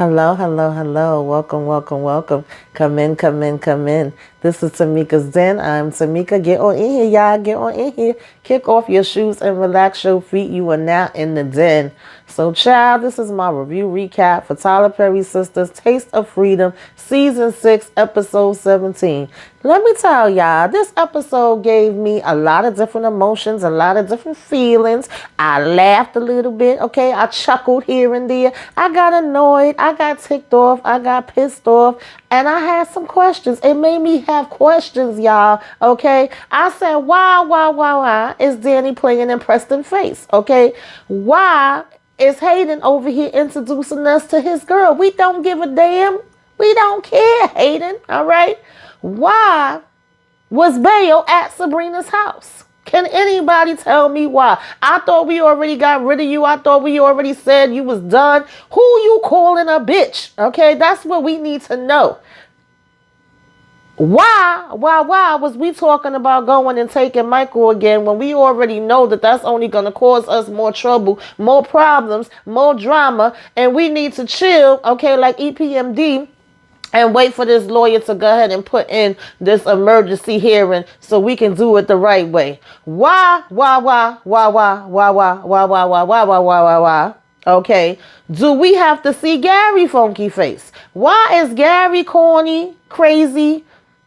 Hello, hello, hello. Welcome, welcome, welcome. Come in, come in, come in. This is Tamika's Den. I'm Tamika. Get on in here, y'all. Get on in here. Kick off your shoes and relax your feet. You are now in the den. So, child, this is my review recap for Tyler Perry Sistas, Taste of Freedom, Season 6, Episode 17. Let me tell y'all, this episode gave me a lot of different emotions, a lot of different feelings. I laughed a little bit, okay? I chuckled here and there. I got annoyed. I got ticked off. I got pissed off. And I had some questions. It made me have questions, y'all, okay? I said, why is Danni playing in Preston's face, okay? Why is Hayden over here introducing us to his girl? We don't give a damn. We don't care, Hayden, all right? Why was Bayo at Sabrina's house? Can anybody tell me why? I thought we already got rid of you. I thought we already said you was done. Who you calling a bitch? Okay, that's what we need to know. Why was we talking about going and taking Michael again when we already know that that's only going to cause us more trouble, more problems, more drama, and we need to chill, okay, like EPMD, and wait for this lawyer to go ahead and put in this emergency hearing so we can do it the right way. Why? Okay. Do we have to see Gary funky face? Why is Gary corny, crazy,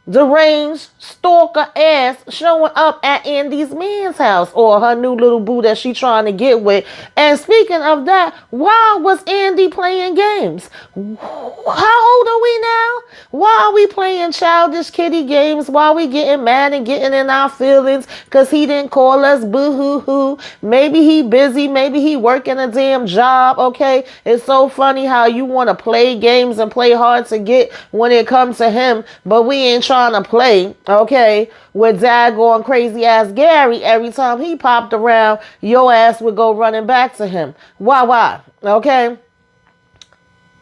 deranged, stalker ass showing up at Andi's man's house or her new little boo that she trying to get with? And speaking of that, why was Andi playing games? How old are we now? Why are we playing childish kitty games? Why are we getting mad and getting in our feelings because he didn't call us boo-hoo-hoo? Maybe he busy. Maybe he working a damn job, okay? It's so funny how you want to play games and play hard to get when it comes to him, but we ain't trying to play, okay, with daggone crazy ass Gary. Every time he popped around, your ass would go running back to him. Why? Okay?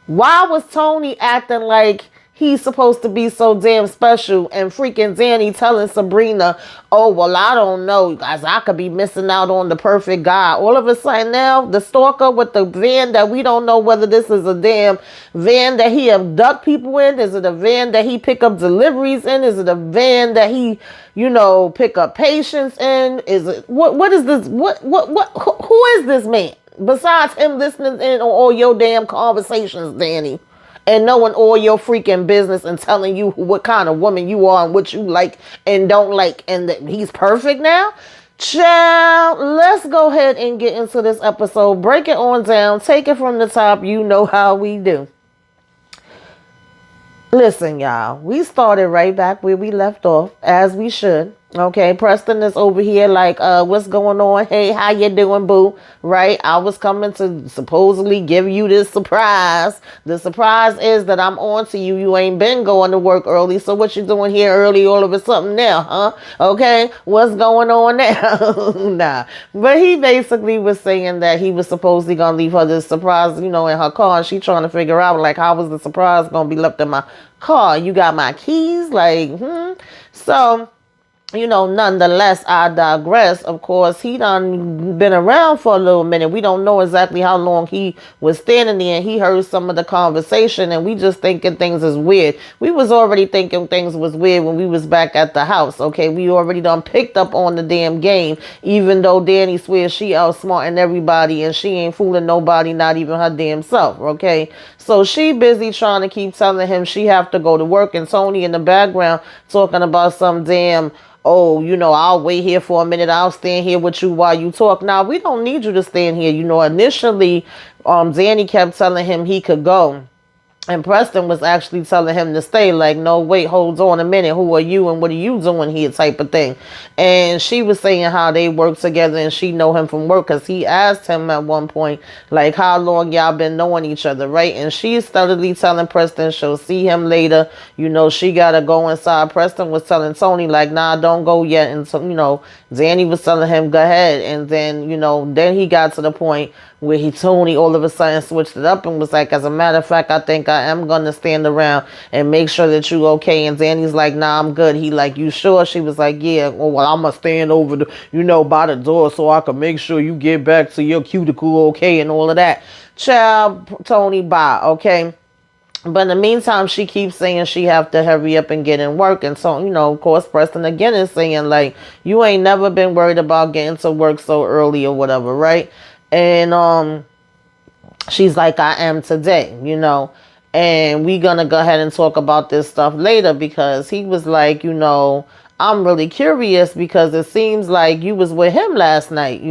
Why was Tony acting like he's supposed to be so damn special and freaking Danni telling Sabrina, oh, well, I don't know, guys, I could be missing out on the perfect guy. All of a sudden now, the stalker with the van that we don't know whether this is a damn van that he abduct people in. Is it a van that he pick up deliveries in? Is it a van that he, pick up patients in? Is it, what is this? Who is this man? Besides him listening in on all your damn conversations, Danni, and knowing all your freaking business and telling you what kind of woman you are and what you like and don't like, and that he's perfect now? Child, let's go ahead and get into this episode. Break it on down. Take it from the top. You know how we do. Listen, y'all, we started right back where we left off, as we should. Okay, Preston is over here like, what's going on? Hey, how you doing, boo? Right? I was coming to supposedly give you this surprise. The surprise is that I'm on to you. You ain't been going to work early, so what you doing here early all of a sudden now, huh? Okay, what's going on now? Nah. But he basically was saying that he was supposedly going to leave her this surprise, in her car, and she trying to figure out, like, how was the surprise going to be left in my car? You got my keys? Like, So, nonetheless, I digress. Of course, he done been around for a little minute. We don't know exactly how long he was standing there, and he heard some of the conversation, and we just thinking things is weird. We was already thinking things was weird when we was back at the house, okay? We already done picked up on the damn game, even though Danni swears she outsmarting everybody, and she ain't fooling nobody, not even her damn self, okay? So she busy trying to keep telling him she have to go to work, and Tony in the background talking about some damn, oh, I'll wait here for a minute. I'll stand here with you while you talk. Now, we don't need you to stand here. Initially, Danni kept telling him he could go. And Preston was actually telling him to stay, like, no, wait, hold on a minute. Who are you and what are you doing here type of thing. And she was saying how they work together and she know him from work because he asked him at one point, like, how long y'all been knowing each other, right? And she's steadily telling Preston she'll see him later. She got to go inside. Preston was telling Tony, like, nah, don't go yet. And so, Danni was telling him, go ahead. And then, then he got to the point where Tony all of a sudden switched it up and was like, as a matter of fact, I think I am going to stand around and make sure that you okay. And Danny's like, nah, I'm good. He like, you sure? She was like, yeah. Oh, well, I'm going to stand over the, by the door so I can make sure you get back to your cuticle okay and all of that. Child, Tony, bye, okay? But in the meantime, she keeps saying she have to hurry up and get in work. And so, of course, Preston again is saying, like, you ain't never been worried about getting to work so early or whatever, right? And she's like, I am today, And we gonna go ahead and talk about this stuff later, because he was like, I'm really curious because it seems like you was with him last night,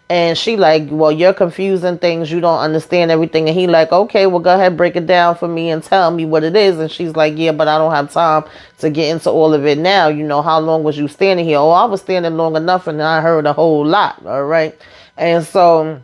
And she like, well, you're confusing things. You don't understand everything. And he like, okay, well, go ahead, break it down for me and tell me what it is. And she's like, yeah, but I don't have time to get into all of it now. How long was you standing here? Oh, I was standing long enough and I heard a whole lot. All right. And so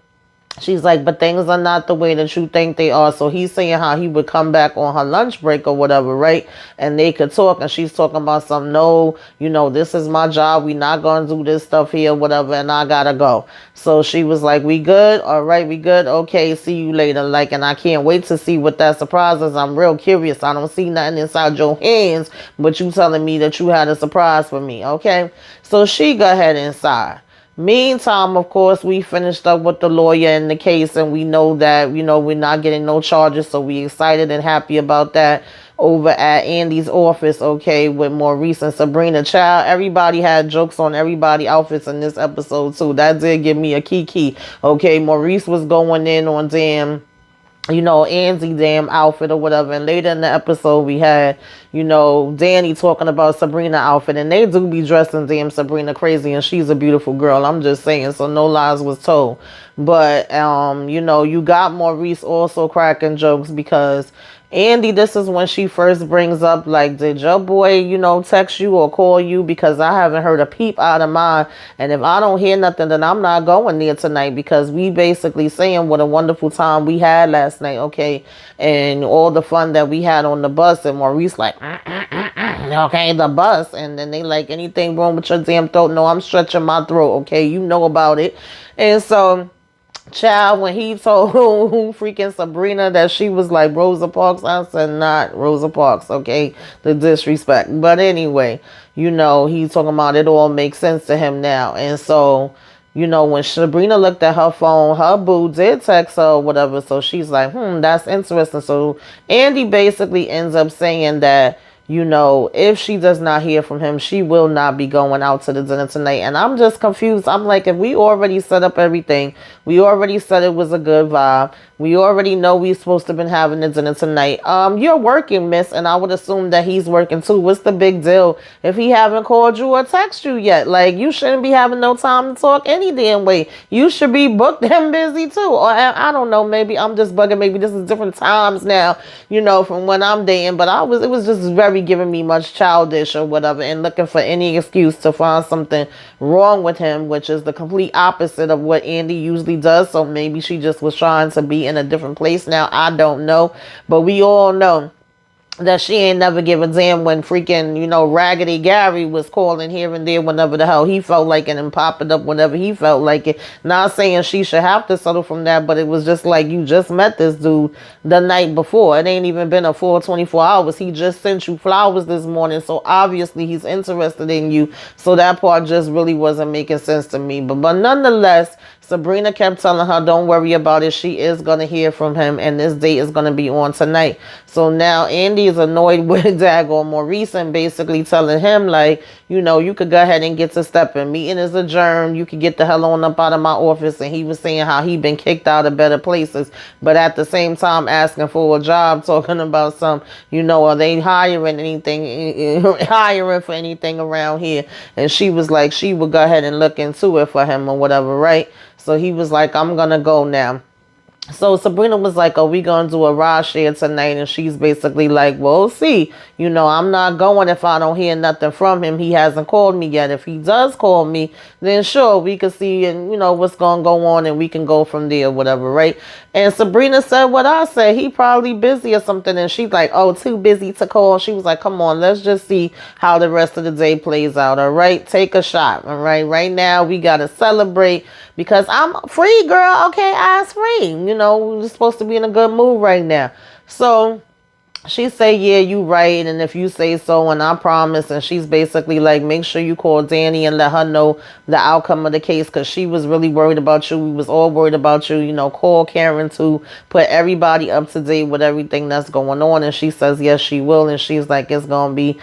she's like, but things are not the way that you think they are. So he's saying how he would come back on her lunch break or whatever, right? And they could talk. And she's talking about some, no, this is my job. We not going to do this stuff here, whatever. And I got to go. So she was like, we good? All right, we good? Okay, see you later. Like, and I can't wait to see what that surprise is. I'm real curious. I don't see nothing inside your hands, but you telling me that you had a surprise for me. Okay. So she go ahead inside. Meantime, of course, we finished up with the lawyer in the case, and we know that, we're not getting no charges, so we excited and happy about that over at Andi's office, okay, with Maurice and Sabrina. Child, everybody had jokes on everybody outfits in this episode, too. That did give me a kiki, okay? Maurice was going in on Andi damn outfit or whatever. And later in the episode, we had, Danni talking about Sabrina outfit. And they do be dressing damn Sabrina crazy. And she's a beautiful girl. I'm just saying. So no lies was told. But, you got Maurice also cracking jokes because Andi, this is when she first brings up, like, did your boy, text you or call you? Because I haven't heard a peep out of mine. And if I don't hear nothing, then I'm not going there tonight, because we basically saying what a wonderful time we had last night, okay? And all the fun that we had on the bus. And Maurice like, okay, the bus. And then they like, anything wrong with your damn throat? No, I'm stretching my throat, okay? You know about it. And so, child, when he told freaking Sabrina that she was like Rosa Parks, I said, not Rosa Parks, okay? The disrespect. But anyway, he's talking about it all makes sense to him now. And so, when Sabrina looked at her phone, her boo did text her or whatever. So she's like, that's interesting. So Andi basically ends up saying that, if she does not hear from him, she will not be going out to the dinner tonight. And I'm just confused. I'm like, if we already set up everything, we already said it was a good vibe, we already know we're supposed to have been having the dinner tonight. You're working, miss, and I would assume that he's working too. What's the big deal if he haven't called you or text you yet? Like, you shouldn't be having no time to talk any damn way. You should be booked and busy too. Or I don't know, maybe I'm just bugging. Maybe this is different times now, from when I'm dating. But it was just very giving me much childish or whatever, and looking for any excuse to find something wrong with him, which is the complete opposite of what Andi usually does. So maybe she just was trying to be in a different place now. I don't know. But we all know that she ain't never give a damn when freaking, Raggedy Gary was calling here and there whenever the hell he felt like it, and popping up whenever he felt like it. Not saying she should have to settle from that, but it was just like, you just met this dude the night before. It ain't even been a full 24 hours. He just sent you flowers this morning, so obviously he's interested in you. So that part just really wasn't making sense to me. But nonetheless, Sabrina kept telling her, don't worry about it. She is going to hear from him, and this date is going to be on tonight. So now Andi is annoyed with daggone Maurice and basically telling him, like, you could go ahead and get to stepping. Meeting is adjourned. You could get the hell on up out of my office. And he was saying how he been kicked out of better places, but at the same time asking for a job, talking about some, are they hiring for anything around here? And she was like, she would go ahead and look into it for him or whatever, right? So he was like, I'm going to go now. So Sabrina was like, are we going to do a ride share tonight? And she's basically like, well, see, I'm not going if I don't hear nothing from him. He hasn't called me yet. If he does call me, then sure, we can see and, what's going to go on, and we can go from there, whatever, right? And Sabrina said what I said. He probably busy or something. And she's like, oh, too busy to call. She was like, come on, let's just see how the rest of the day plays out, all right? Take a shot, all right? Right now, we got to celebrate because I'm free, girl. Okay, ass free. We're supposed to be in a good mood right now. So she say, yeah, you right, and if you say so, and I promise. And she's basically like, make sure you call Danni and let her know the outcome of the case, because she was really worried about you. We was all worried about you. Call Karen to put everybody up to date with everything that's going on. And she says, yes, she will. And she's like, it's gonna be,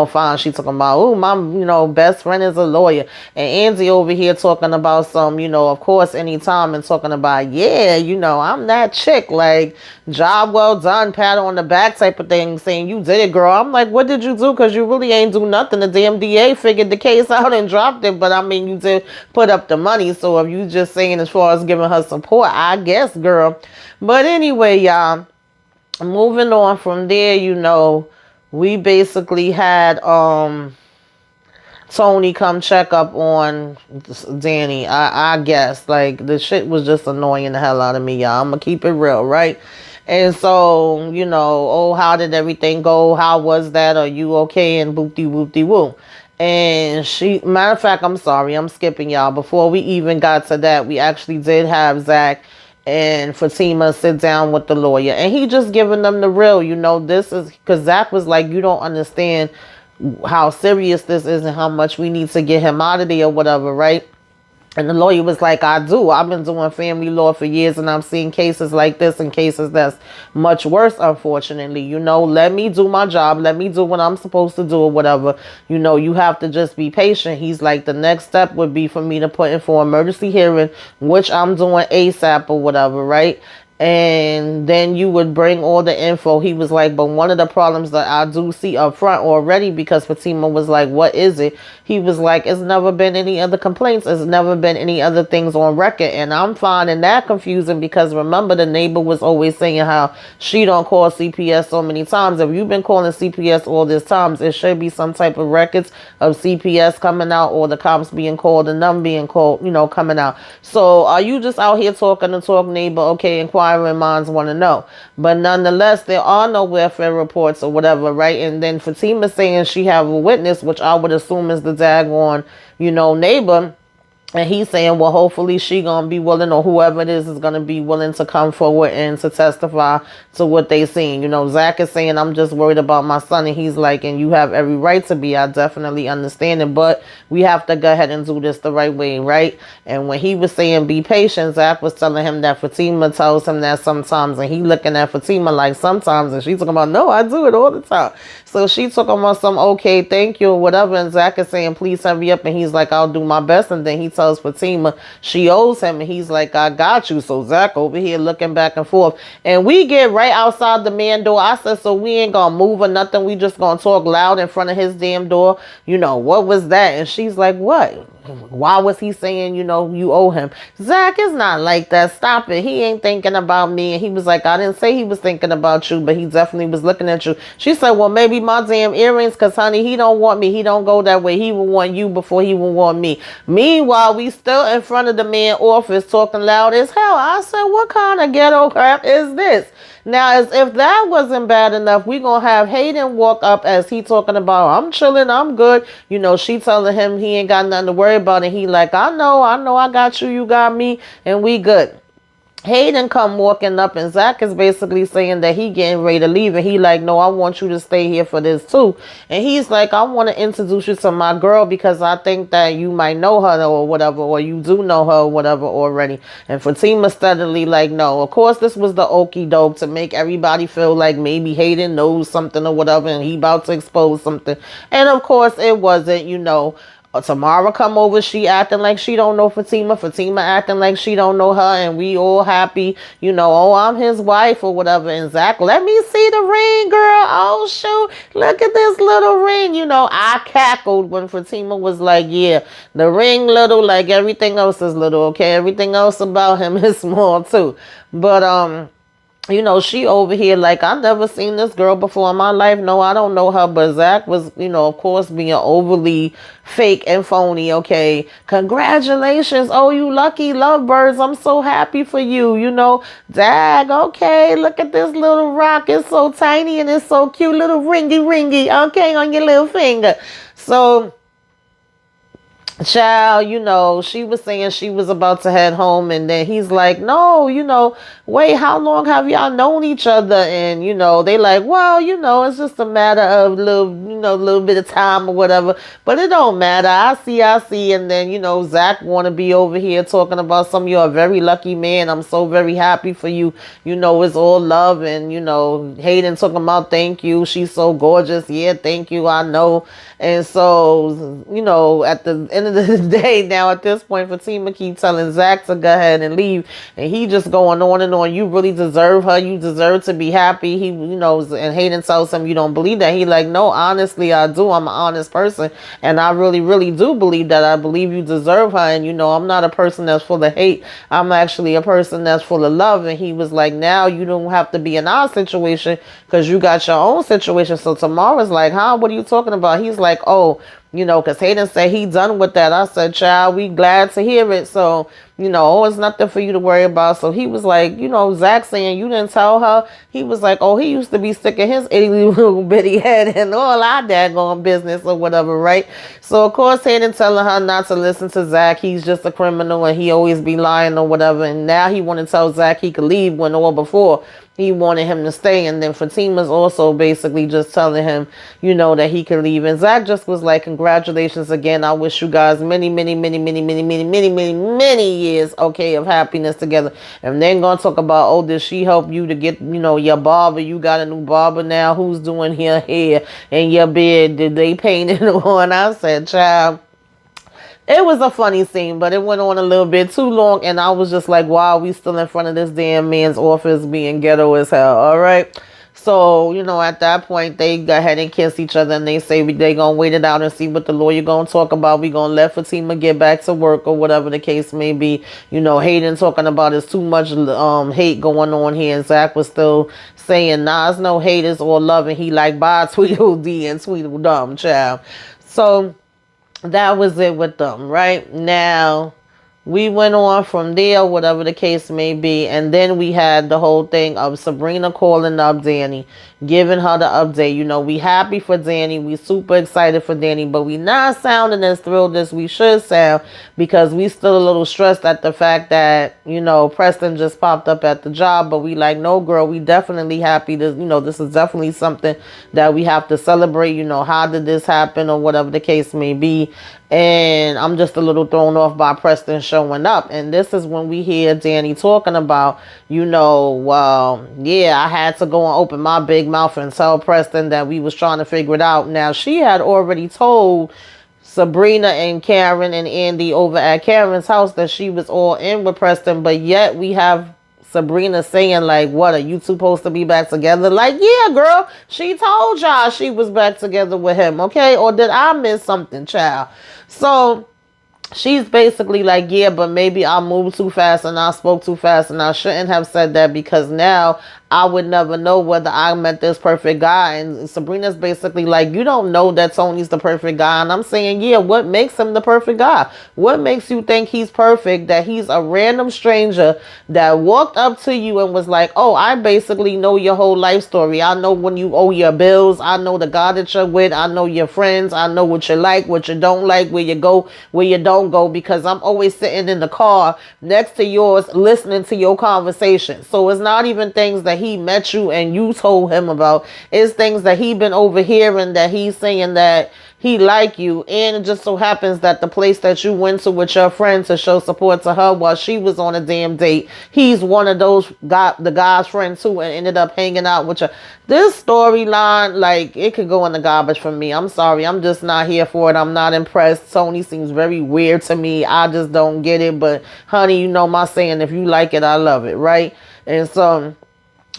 fine. She talking about, oh, my, best friend is a lawyer. And Andy over here talking about some, of course, anytime, and talking about, yeah, I'm that chick, like, job well done, pat on the back type of thing, saying you did it, girl. I'm like, what did you do? Because you really ain't do nothing. The damn DA figured the case out and dropped it, but I mean, you did put up the money. So if you just saying as far as giving her support, I guess, girl. But anyway, y'all, moving on from there, we basically had Tony come check up on Danni. I guess, like, the shit was just annoying the hell out of me, y'all. I'm gonna keep it real, right? And so, oh, how did everything go? How was that? Are you okay? And boopty whoopty woo. And matter of fact, I'm sorry, I'm skipping y'all. Before we even got to that, we actually did have Zach and Fatima sit down with the lawyer. And he just giving them the real, this is, because Zach was like, you don't understand how serious this is and how much we need to get him out of there or whatever, right? And the lawyer was like, I do. I've been doing family law for years, and I'm seeing cases like this and cases that's much worse, unfortunately. Let me do my job. Let me do what I'm supposed to do or whatever. You have to just be patient. He's like, the next step would be for me to put in for emergency hearing, which I'm doing ASAP or whatever, right? And then you would bring all the info. He was like, but one of the problems that I do see up front already, because Fatima was like, what is it? He was like, it's never been any other complaints. It's never been any other things on record. And I'm finding that confusing, because remember, the neighbor was always saying how she don't call CPS so many times. If you've been calling CPS all this times, it should be some type of records of CPS coming out, or the cops being called and them being called, coming out. So are you just out here talking to talk, neighbor? Okay, inquiring minds want to know. But nonetheless, there are no welfare reports or whatever, right? And then Fatima saying she have a witness, which I would assume is the daggone, neighbor. And he's saying, well, hopefully she gonna be willing, or whoever it is gonna be willing to come forward and to testify to what they seen. Zach is saying, I'm just worried about my son. And he's like, and you have every right to be. I definitely understand it, but we have to go ahead and do this the right way, right? And when he was saying be patient, Zach was telling him that Fatima tells him that sometimes, and he looking at Fatima like sometimes, and she's talking about, no, I do it all the time. So she talking about some, okay, thank you, or whatever. And Zach is saying, please hurry up. And he's like, I'll do my best. And then he tells Fatima she owes him, and he's like, I got you. So Zach over here looking back and forth, and we get right outside the man door. I said, so we ain't gonna move or nothing, we just gonna talk loud in front of his damn door? What was that? And she's like, what? Why was he saying, you owe him? Zach is not like that. Stop it. He ain't thinking about me. And he was like, I didn't say he was thinking about you, but he definitely was looking at you. She said, well, maybe my damn earrings, because honey, he don't want me. He don't go that way. He will want you before he will want me. Meanwhile, we still in front of the man's office talking loud as hell. I said, what kind of ghetto crap is this? Now, as if that wasn't bad enough, we gonna have Hayden walk up as he talking about, I'm chilling, I'm good. She telling him he ain't got nothing to worry about, and he like, I know, I got you, you got me, and we good. Hayden come walking up, and Zach is basically saying that he getting ready to leave, and he like, no, I want you to stay here for this too. And he's like, I want to introduce you to my girl, because I think that you might know her or whatever, or you do know her or whatever already. And Fatima steadily like, no, of course this was the okie doke to make everybody feel like maybe Hayden knows something or whatever, and he about to expose something. And of course it wasn't. Tamara come over, she acting like she don't know Fatima. Fatima acting like she don't know her, and we all happy, oh, I'm his wife or whatever. And Zach, let me see the ring, girl. Oh, shoot, look at this little ring. I cackled when Fatima was like, yeah, the ring little, like everything else is little, okay? Everything else about him is small too. But, she over here like, I never seen this girl before in my life. No, I don't know her. But Zach was, of course, being overly fake and phony. Okay, congratulations. Oh, you lucky lovebirds. I'm so happy for you. Dag, okay, look at this little rock. It's so tiny and it's so cute. Little ringy, okay, on your little finger. So Child, she was saying she was about to head home, and then he's like, no, wait, how long have y'all known each other? And, they like, well, it's just a matter of little bit of time or whatever. But it don't matter. I see. And then, Zach want to be over here talking about you're a very lucky man. I'm so very happy for you. It's all love. And, Hayden talking about thank you. She's so gorgeous. Yeah, thank you. I know. And so, at the end of the day, now at this point, Fatima keep telling Zach to go ahead and leave. And he just going on and on. You really deserve her. You deserve to be happy. He, and Hayden tells him, you don't believe that. He like, no, honestly, I do. I'm an honest person. And I really, really do believe that. I believe you deserve her. And, I'm not a person that's full of hate. I'm actually a person that's full of love. And he was like, now you don't have to be in our situation because you got your own situation. So Tamara's like, huh? What are you talking about? He's like, oh, because Hayden said he done with that. I said, child, we glad to hear it. So, it's nothing for you to worry about. So he was like, Zach saying you didn't tell her. He was like, oh, he used to be sticking his itty little bitty head in all our daggone business or whatever, right? So, of course, Hayden telling her not to listen to Zach. He's just a criminal and he always be lying or whatever. And now he want to tell Zach he could leave when all before he wanted him to stay. And then Fatima's also basically just telling him, that he can leave. And Zach just was like, congratulations again. I wish you guys many, many, many, many, many, many, many, many, many years, okay, of happiness together. And then going to talk about, oh, did she help you to get, your barber? You got a new barber now. Who's doing your hair and your beard? Did they paint it on? I said, child. It was a funny scene, but it went on a little bit too long, and I was just like, wow, we still in front of this damn man's office being ghetto as hell, all right? So, at that point, they go ahead and kiss each other, and they say they going to wait it out and see what the lawyer going to talk about. We going to let Fatima get back to work or whatever the case may be. Hayden talking about it's too much hate going on here, and Zach was still saying, nah, it's no hate, it's all love, and he like, bye, Tweedledee and Tweedledum, child. So that was it with them. Right now, we went on from there, whatever the case may be. And then we had the whole thing of Sabrina calling up Danni, giving her the update. We happy for Danni. We super excited for Danni, but we not sounding as thrilled as we should sound because we still a little stressed at the fact that, Preston just popped up at the job. But we like, no, girl, we definitely happy. This is definitely something that we have to celebrate. How did this happen or whatever the case may be. And I'm just a little thrown off by Preston showing up. And this is when we hear Danni talking about, I had to go and open my big mouth and tell Preston that we was trying to figure it out. Now, she had already told Sabrina and Karen and Andi over at Karen's house that she was all in with Preston. But yet we have Sabrina saying like, what, are you supposed to be back together? Like, yeah, girl, she told y'all she was back together with him, okay? Or did I miss something, child? So she's basically like, yeah, but maybe I moved too fast and I spoke too fast and I shouldn't have said that because now I would never know whether I met this perfect guy. And Sabrina's basically like, you don't know that Tony's the perfect guy. And I'm saying, yeah, what makes him the perfect guy? What makes you think he's perfect, that he's a random stranger that walked up to you and was like, oh, I basically know your whole life story. I know when you owe your bills. I know the guy that you're with. I know your friends. I know what you like, what you don't like, where you go, where you don't go, because I'm always sitting in the car next to yours listening to your conversation. So it's not even things that he met you and you told him about. It's things that he been overhearing that he's saying that he like you. And it just so happens that the place that you went to with your friend to show support to her while she was on a damn date, he's one of those the guy's friends too, and ended up hanging out with you. This storyline, like, it could go in the garbage for me. I'm sorry, I'm just not here for it. I'm not impressed. Tony seems very weird to me. I just don't get it. But honey, you know my saying, if you like it, I love it, right? And so,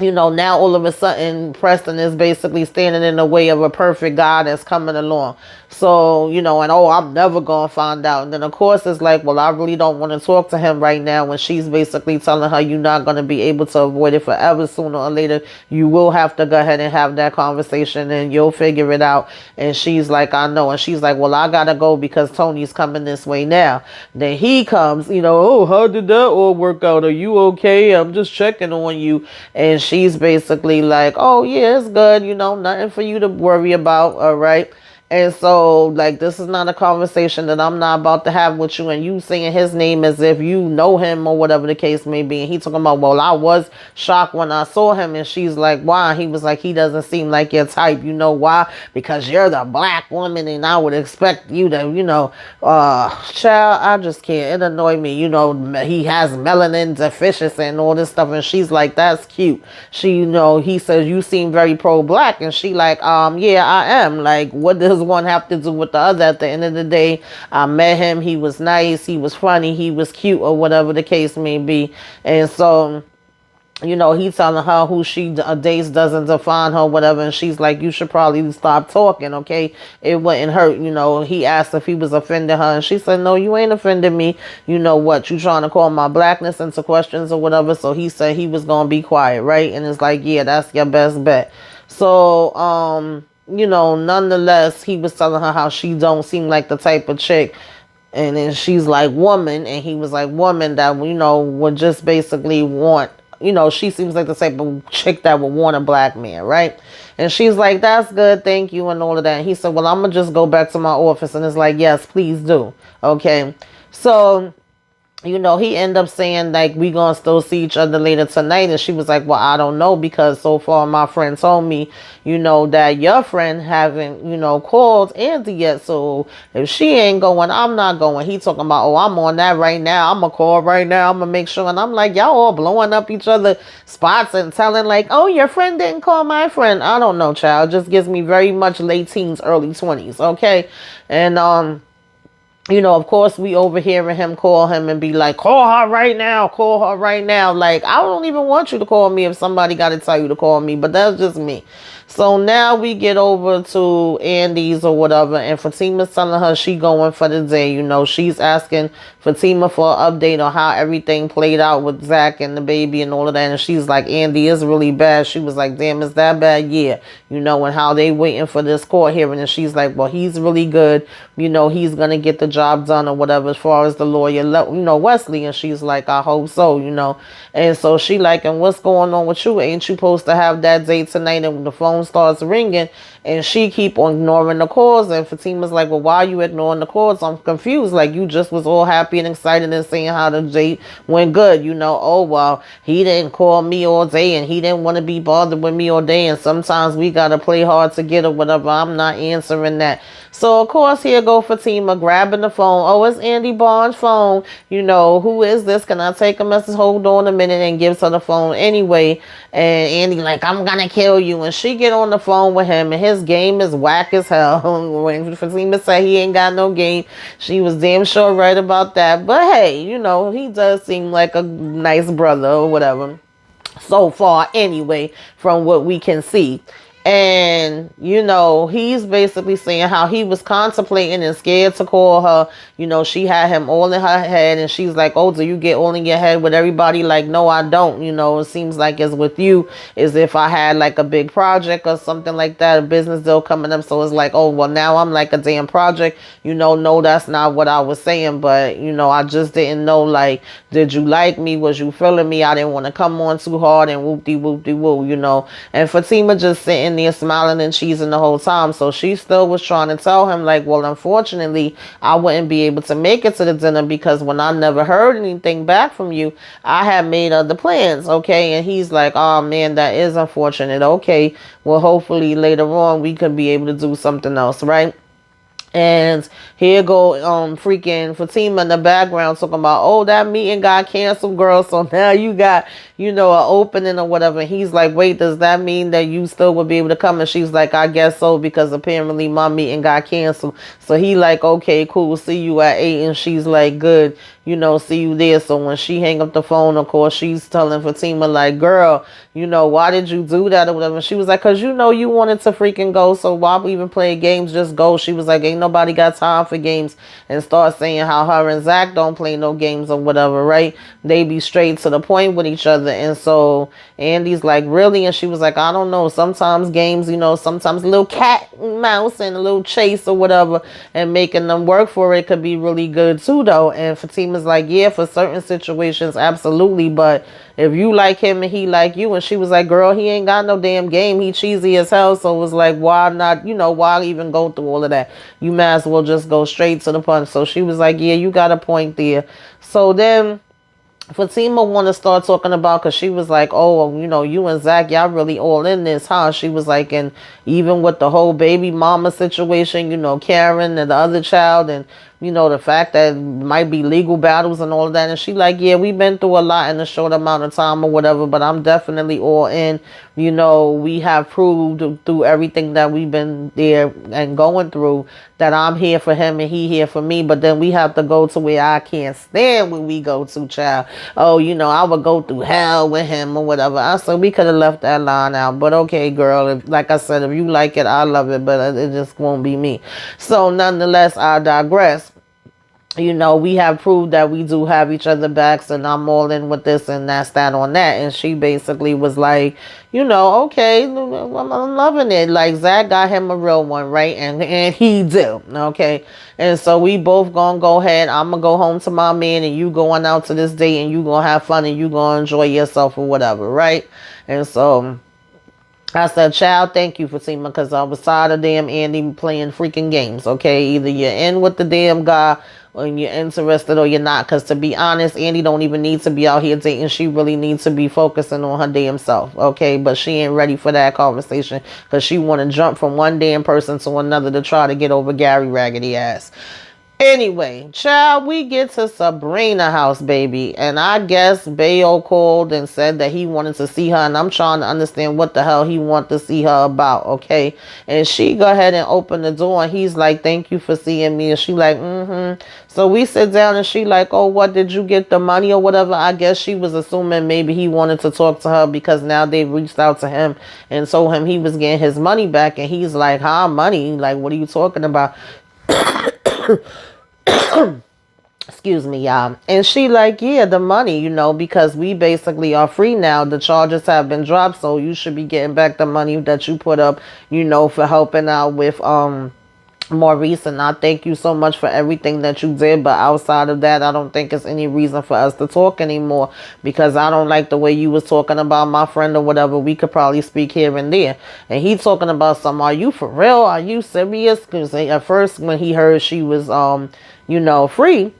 now all of a sudden, Preston is basically standing in the way of a perfect guy that's coming along. So, and I'm never going to find out. And then, of course, it's like, well, I really don't want to talk to him right now. When she's basically telling her you're not going to be able to avoid it forever. Sooner or later, you will have to go ahead and have that conversation and you'll figure it out. And she's like, I know. And she's like, well, I got to go because Tony's coming this way now. Then he comes, oh, how did that all work out? Are you okay? I'm just checking on you. And she's basically like, oh, yeah, it's good. Nothing for you to worry about. All right. And so, like, this is not a conversation that I'm not about to have with you, and you saying his name as if you know him or whatever the case may be. And he talking about, well, I was shocked when I saw him. And she's like, why? And he was like, he doesn't seem like your type. You know why? Because you're the black woman, and I would expect you to, child, I just can't. It annoyed me. He has melanin deficiency and all this stuff. And she's like, that's cute. He says, you seem very pro-black. And she like, yeah, I am. Like, what does one have to do with the other? At the end of the day, I met him. He was nice. He was funny. He was cute, or whatever the case may be. And so, he's telling her who she dates doesn't define her, whatever. And she's like, you should probably stop talking, okay? It wouldn't hurt. He asked if he was offending her. And she said, no, you ain't offending me. You know what? You trying to call my blackness into questions or whatever. So he said he was going to be quiet, right? And it's like, yeah, that's your best bet. So, nonetheless, he was telling her how she don't seem like the type of chick. And then she's like, woman. And he was like, woman that, would just basically want, she seems like the type of chick that would want a black man, right? And she's like, that's good, thank you, and all of that. And he said, well, I'm going to just go back to my office. And it's like, yes, please do. Okay. So, he ended up saying, like, we gonna still see each other later tonight. And she was like, well, I don't know, because so far my friend told me, that your friend haven't, called Andi yet. So if she ain't going, I'm not going. He talking about, oh, I'm on that right now. I'm gonna call right now. I'm gonna make sure. And I'm like, y'all all blowing up each other spots and telling like, oh, your friend didn't call my friend. I don't know, child. It just gives me very much late teens, early 20s. Okay. And, of course, we overhearing him call him and be like, call her right now. Call her right now. Like, I don't even want you to call me if somebody got to tell you to call me. But that's just me. So now we get over to Andy's or whatever. And Fatima's telling her she going for the day. She's asking Fatima for an update on how everything played out with Zach and the baby and all of that. And she's like, Andi is really bad. She was like, damn, is that bad? Yeah. And how they waiting for this court hearing. And she's like, well, he's really good. He's going to get the job done or whatever as far as the lawyer, Wesley. And she's like, I hope so, And so she like, and what's going on with you? Ain't you supposed to have that date tonight? And the phone starts ringing and she keep on ignoring the calls. And Fatima's like, well, why are you ignoring the calls? I'm confused. Like, you just was all happy and excited and saying how the date went good. Oh, well, he didn't call me all day and he didn't want to be bothered with me all day. And sometimes we got to play hard to get or whatever. I'm not answering that. So, of course, here go Fatima grabbing the phone. Oh, it's Andi Barnes' phone. Who is this? Can I take a message? Hold on a minute, and gives her the phone anyway. And Andi like, I'm going to kill you. And she get on the phone with him, and his game is whack as hell. When Fatima said he ain't got no game, she was damn sure right about that. But hey, he does seem like a nice brother or whatever. So far, anyway, from what we can see. And, he's basically saying how he was contemplating and scared to call her. She had him all in her head. And she's like, oh, do you get all in your head with everybody? Like, no, I don't. It seems like it's with you as if I had like a big project or something like that, a business deal coming up. So it's like, oh, well, now I'm like a damn project. No, that's not what I was saying. But, I just didn't know, like, did you like me? Was you feeling me? I didn't want to come on too hard and whoop-de-whoop-de-woo, And Fatima just sitting there smiling and cheesing the whole time. So she still was trying to tell him like, well, unfortunately, I wouldn't be able to make it to the dinner because when I never heard anything back from you, I had made other plans. Okay. And he's like, oh man, that is unfortunate. Okay. Well, hopefully later on we could be able to do something else. Right. And here go freaking Fatima in the background talking about, oh, that meeting got canceled, girl. So now you got, an opening or whatever. And he's like, wait, does that mean that you still would be able to come? And she's like, I guess so, because apparently my meeting got canceled. So he like, okay, cool. See you at 8. And she's like, good. See you there. So when she hang up the phone, of course, she's telling Fatima like, girl, why did you do that or whatever? And she was like, cause you wanted to freaking go. So why we even play games? Just go. She was like, ain't nobody got time for games. And start saying how her and Zach don't play no games or whatever, right? They be straight to the point with each other. And so Andy's like, really? And she was like, I don't know. Sometimes games, sometimes a little cat and mouse and a little chase or whatever and making them work for it could be really good too, though. And Fatima Fatima's like, yeah, for certain situations, absolutely. But if you like him and he like you, and she was like, girl, he ain't got no damn game. He cheesy as hell. So it was like, why not, why even go through all of that? You might as well just go straight to the punch. So she was like, yeah, you got a point there. So then Fatima want to start talking about, because she was like, oh, well, you and Zach, y'all really all in this, huh? She was like, and even with the whole baby mama situation, Karen and the other child, and the fact that it might be legal battles and all of that. And she like, yeah, we've been through a lot in a short amount of time or whatever, but I'm definitely all in. We have proved through everything that we've been there and going through that I'm here for him and he here for me. But then we have to go to where I can't stand when we go to, child. Oh, I would go through hell with him or whatever. I said we could have left that line out. But okay, girl, like I said, if you like it, I love it, but it just won't be me. So nonetheless, I digress. We have proved that we do have each other backs, and I'm all in with this, and that's that on that. And she basically was like, okay, I'm loving it. Like, Zach got him a real one, right? And he do, okay? And so we both gonna go ahead. I'm gonna go home to my man, and you going out to this date, and you gonna have fun, and you gonna enjoy yourself or whatever, right? And so I said, child, thank you, Fatima, because I was tired of damn Andi playing freaking games, okay? Either you're in with the damn guy, or you're interested, or you're not. Because to be honest, Andi don't even need to be out here dating. She really needs to be focusing on her damn self, okay? But she ain't ready for that conversation, because she want to jump from one damn person to another to try to get over Gary raggedy ass. Anyway, child, we get to Sabrina house, baby. And I guess Bayo called and said that he wanted to see her. And I'm trying to understand what the hell he want to see her about, okay? And she go ahead and open the door. And he's like, thank you for seeing me. And she like, So we sit down and she like, oh, what, did you get the money or whatever? I guess she was assuming maybe he wanted to talk to her because now they've reached out to him and told him he was getting his money back. And he's like, huh, money? Like, what are you talking about? Excuse me, y'all. And she like, yeah, the money, because we basically are free now. The charges have been dropped, so you should be getting back the money that you put up, for helping out with Maurice. And I thank you so much for everything that you did, but outside of that, I don't think it's any reason for us to talk anymore, because I don't like the way you was talking about my friend or whatever. We could probably speak here and there. And he talking about some, are you for real? Are you serious? Because at first when he heard she was free,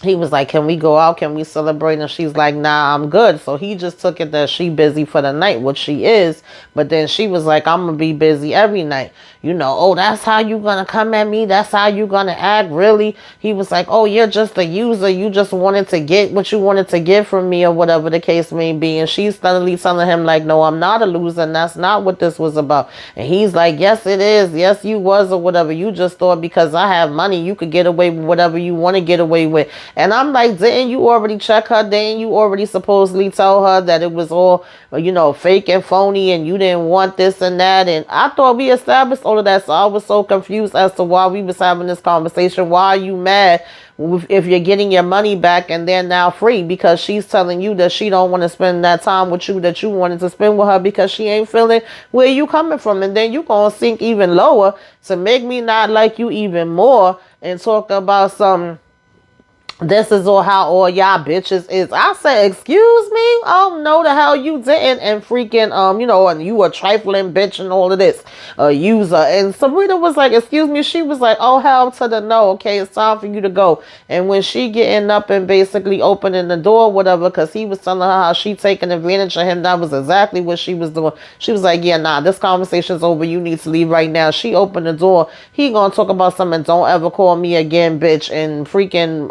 he was like, can we go out? Can we celebrate? And she's like, nah, I'm good. So he just took it that she busy for the night, which she is. But then she was like, I'm going to be busy every night. Oh, that's how you going to come at me? That's how you going to act? Really? He was like, oh, you're just a user. You just wanted to get what you wanted to get from me or whatever the case may be. And she's suddenly telling him like, no, I'm not a loser. And that's not what this was about. And he's like, yes, it is. Yes, you was or whatever. You just thought because I have money, you could get away with whatever you want to get away with. And I'm like, didn't you already check her? Didn't you already supposedly tell her that it was all, fake and phony and you didn't want this and that? And I thought we established all of that. So I was so confused as to why we was having this conversation. Why are you mad if you're getting your money back and they're now free? Because she's telling you that she don't want to spend that time with you that you wanted to spend with her because she ain't feeling where you coming from. And then you gonna sink even lower to make me not like you even more and talk about some, this is all how all y'all bitches is. I said, excuse me? Oh, no, the hell you didn't. And freaking, and you a trifling bitch and all of this. A user. And Sabrina was like, excuse me. She was like, oh, hell to the no. Okay, it's time for you to go. And when she getting up and basically opening the door, whatever, because he was telling her how she taking advantage of him, that was exactly what she was doing. She was like, yeah, nah, this conversation's over. You need to leave right now. She opened the door. He gonna talk about something. Don't ever call me again, bitch. And freaking,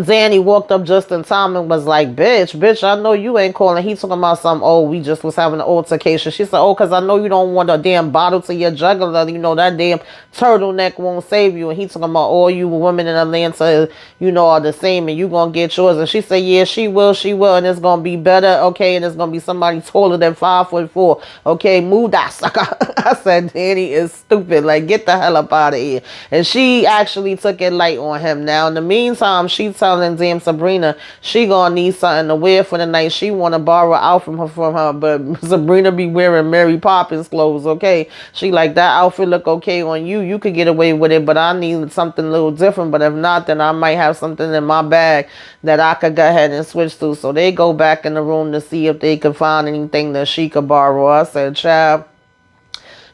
Danny walked up just in time and was like, bitch, I know you ain't calling. He talking about some, oh, we just was having an altercation. She said, oh, because I know you don't want a damn bottle to your jugular. That damn turtleneck won't save you. And he talking about all you women in Atlanta, are the same and you gonna get yours. And she said, yeah, she will. And it's gonna be better, okay? And it's gonna be somebody taller than 5'4". Okay, move that sucker. I said, Danny is stupid. Like, get the hell up out of here. And she actually took it light on him. Now, in the meantime, she telling damn Sabrina she gonna need something to wear for the night. She wanna borrow an outfit from her, but Sabrina be wearing Mary Poppins clothes, okay? She like, that outfit look okay on you. You could get away with it, but I need something a little different. But if not, then I might have something in my bag that I could go ahead and switch to. So they go back in the room to see if they could find anything that she could borrow. I said, child.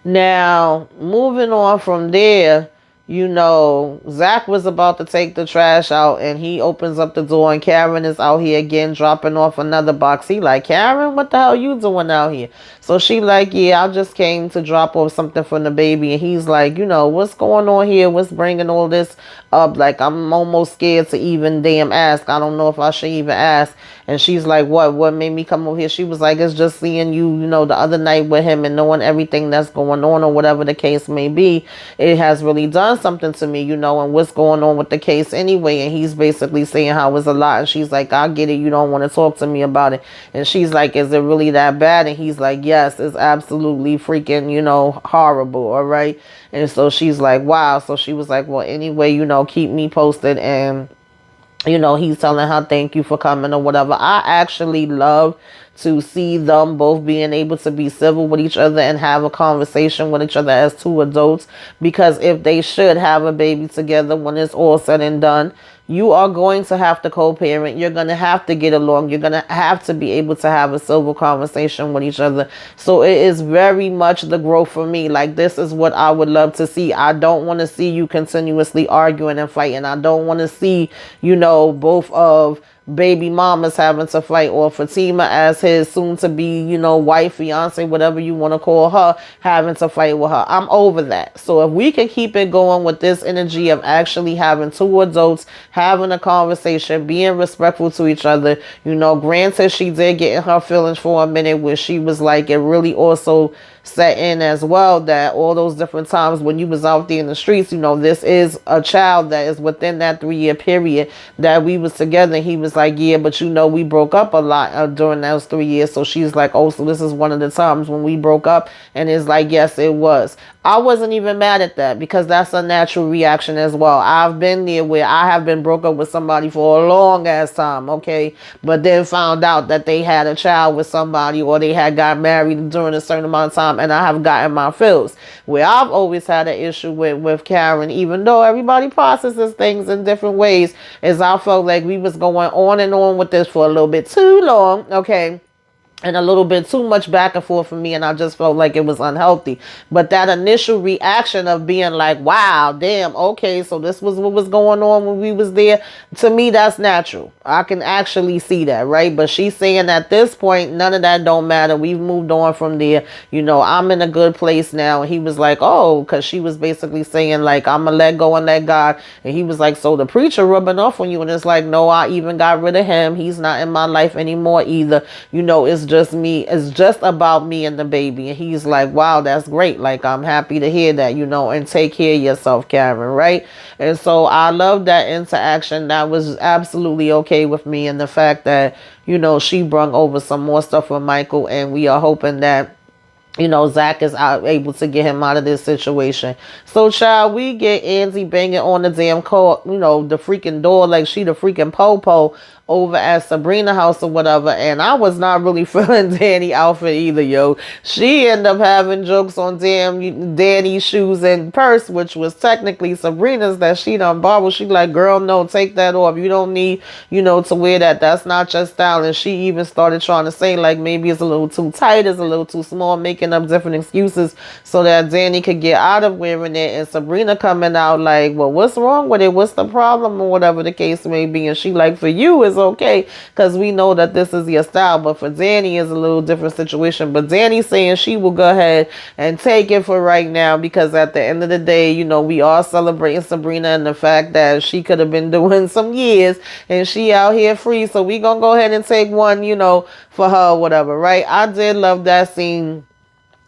Now, moving on from there, Zach was about to take the trash out and he opens up the door and Karen is out here again dropping off another box. He like, Karen, what the hell you doing out here? So she like, yeah, I just came to drop off something from the baby. And he's like, what's going on here? What's bringing all this up? Like, I'm almost scared to even damn ask. I don't know if I should even ask. And she's like, what made me come over here? She was like, it's just seeing you, the other night with him and knowing everything that's going on or whatever the case may be. It has really done something to me, and what's going on with the case anyway. And he's basically saying how it's a lot. And she's like, I get it. You don't want to talk to me about it. And she's like, is it really that bad? And he's like, yes, it's absolutely freaking, horrible. All right. And so she's like, wow. So she was like, well, anyway, keep me posted. And he's telling her thank you for coming or whatever. I actually love to see them both being able to be civil with each other and have a conversation with each other as two adults, because if they should have a baby together when it's all said and done, you are going to have to co-parent. You're going to have to get along. You're going to have to be able to have a civil conversation with each other. So it is very much the growth for me. Like, this is what I would love to see. I don't want to see you continuously arguing and fighting. I don't want to see, both of baby mamas having to fight, or Fatima as his soon to be, wife, fiance, whatever you want to call her, having to fight with her. I'm over that. So if we can keep it going with this energy of actually having two adults having a conversation, being respectful to each other, granted she did get in her feelings for a minute where she was like, it really also set in as well that all those different times when you was out there in the streets, this is a child that is within that 3-year period that we was together. And he was like, yeah, but we broke up a lot during those 3 years. So she's like, oh, so this is one of the times when we broke up. And it's like, yes, it was. I wasn't even mad at that, because that's a natural reaction as well. I've been there where I have been broke up with somebody for a long ass time, okay? But then found out that they had a child with somebody, or they had got married during a certain amount of time, and I have gotten my feels. Where I've always had an issue with Karen, even though everybody processes things in different ways, is I felt like we was going on and on with this for a little bit too long, okay? And a little bit too much back and forth for me, and I just felt like it was unhealthy. But that initial reaction of being like, wow, damn, okay, so this was what was going on when we was there, to me, that's natural. I can actually see that, right? But she's saying at this point, none of that don't matter. We've moved on from there. I'm in a good place now. And he was like, oh, because she was basically saying, like, I'm going to let go and let God. And he was like, so the preacher rubbing off on you? And it's like, no, I even got rid of him. He's not in my life anymore either. It's just me. It's just about me and the baby. And he's like, wow, that's great. Like, I'm happy to hear that, and take care of yourself, Karen, right? And so I love that interaction. That was absolutely okay with me. And the fact that, she brung over some more stuff with Michael, and we are hoping that Zach is able to get him out of this situation. So, child, we get Andi banging on the damn car, the freaking door like she the freaking po-po over at Sabrina's house or whatever. And I was not really feeling Danni outfit either, yo. She ended up having jokes on damn Danny's shoes and purse, which was technically Sabrina's that she done borrowed. She like, girl, no, take that off. You don't need, to wear that. That's not your style. And she even started trying to say, like, maybe it's a little too tight, it's a little too small, making up different excuses so that Danni could get out of wearing it. And Sabrina coming out like, well, what's wrong with it? What's the problem? Or whatever the case may be. And she like, for you, it's okay, because we know that this is your style. But for Danni, is a little different situation. But Danni's saying she will go ahead and take it for right now, because at the end of the day, we are celebrating Sabrina and the fact that she could have been doing some years and she out here free. So we gonna go ahead and take one, for her or whatever, right? I did love that scene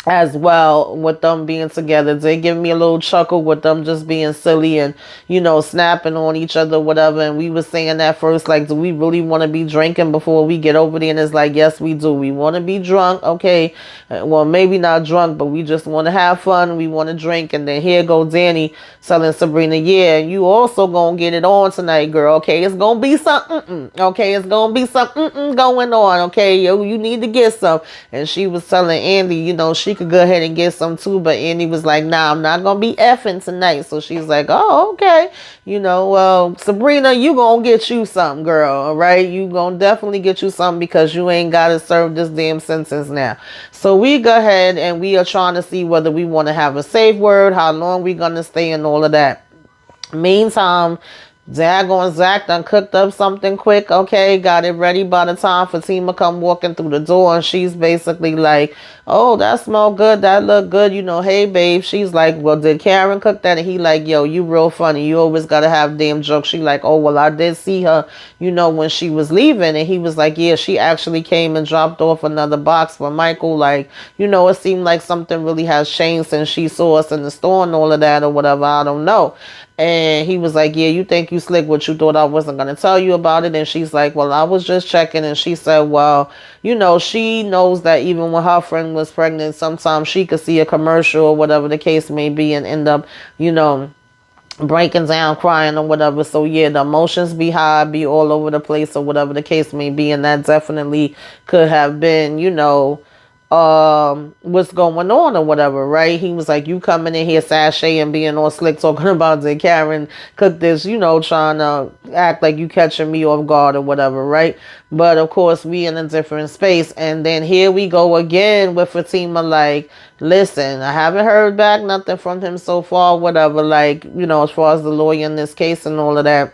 as well, with them being together. They give me a little chuckle with them just being silly and, snapping on each other, whatever. And we were saying that first, like, do we really want to be drinking before we get over there? And it's like, yes, we do. We want to be drunk. Okay. Well, maybe not drunk, but we just want to have fun. We want to drink. And then here go Danny telling Sabrina, yeah, you also gonna get it on tonight, girl. Okay. It's gonna be something. Okay. It's gonna be something going on. Okay. You need to get some. And she was telling Andi, she could go ahead and get some too, but Andi was like, nah, I'm not gonna be effing tonight. So she's like, oh, okay. Well, Sabrina, you gonna get you something, girl. All right. You gonna definitely get you something because you ain't gotta serve this damn sentence now. So we go ahead and we are trying to see whether we want to have a safe word, how long we gonna stay, and all of that. Meantime, daggone Zach done cooked up something quick, okay, got it ready by the time Fatima come walking through the door, and she's basically like, oh, that smell good, that look good, hey babe. She's like, well, did Karen cook that? And he like, yo, you real funny, you always gotta have damn jokes. She like, oh, well, I did see her, when she was leaving. And he was like, yeah, she actually came and dropped off another box for Michael. Like, it seemed like something really has changed since she saw us in the store and all of that, or whatever, I don't know. And he was like, yeah, you think you slick, what you thought I wasn't going to tell you about it. And she's like, well, I was just checking. And she said, well, she knows that even when her friend was pregnant, sometimes she could see a commercial or whatever the case may be and end up, breaking down, crying or whatever. So yeah, the emotions be high, be all over the place or whatever the case may be. And that definitely could have been, what's going on or whatever, right? He was like, you coming in here sashay and being all slick talking about that Karen cooked this, trying to act like you catching me off guard or whatever, right? But of course we in a different space. And then here we go again with Fatima like, listen, I haven't heard back nothing from him so far, whatever, like, as far as the lawyer in this case and all of that.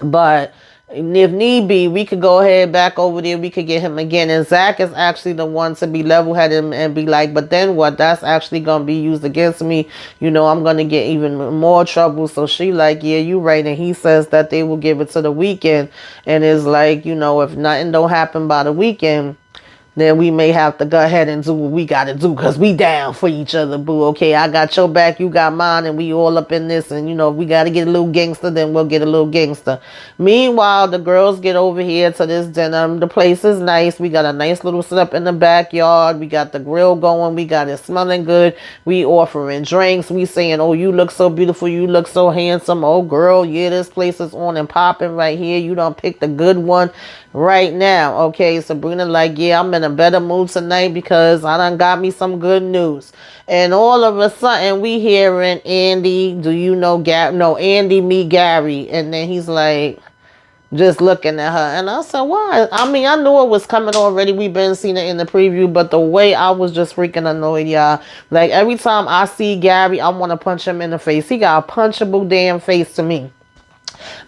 But if need be, we could go ahead back over there. We could get him again. And Zach is actually the one to be level-headed and be like, but then what? That's actually going to be used against me. I'm going to get even more trouble. So she like, yeah, you right. And he says that they will give it to the weekend. And it's like, if nothing don't happen by the weekend, then we may have to go ahead and do what we got to do because we down for each other, boo. Okay, I got your back, you got mine, and we all up in this. And, if we got to get a little gangster, then we'll get a little gangster. Meanwhile, the girls get over here to this dinner. The place is nice. We got a nice little setup in the backyard. We got the grill going. We got it smelling good. We offering drinks. We saying, oh, you look so beautiful. You look so handsome. Oh, girl, yeah, this place is on and popping right here. You done picked a good one right now. Okay, Sabrina like, yeah, I'm in a better mood tonight because I done got me some good news. And all of a sudden we hearing Andi, do you know Andi meet Gary. And then he's like just looking at her. And I said, why? I mean, I knew it was coming already. We've been seeing it in the preview, but the way I was just freaking annoyed, y'all. Like every time I see Gary, I want to punch him in the face. He got a punchable damn face to me.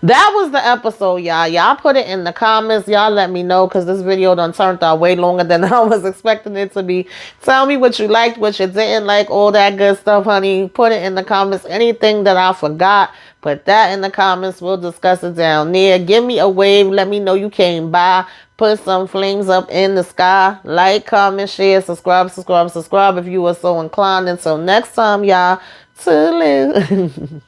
That was the episode, y'all. Y'all put it in the comments. Y'all let me know because this video done turned out way longer than I was expecting it to be. Tell me what you liked, what you didn't like, all that good stuff, honey. Put it in the comments. Anything that I forgot, put that in the comments. We'll discuss it down there. Give me a wave. Let me know you came by. Put some flames up in the sky. Like, comment, share, subscribe if you are so inclined. Until next time, y'all. Toodaloo.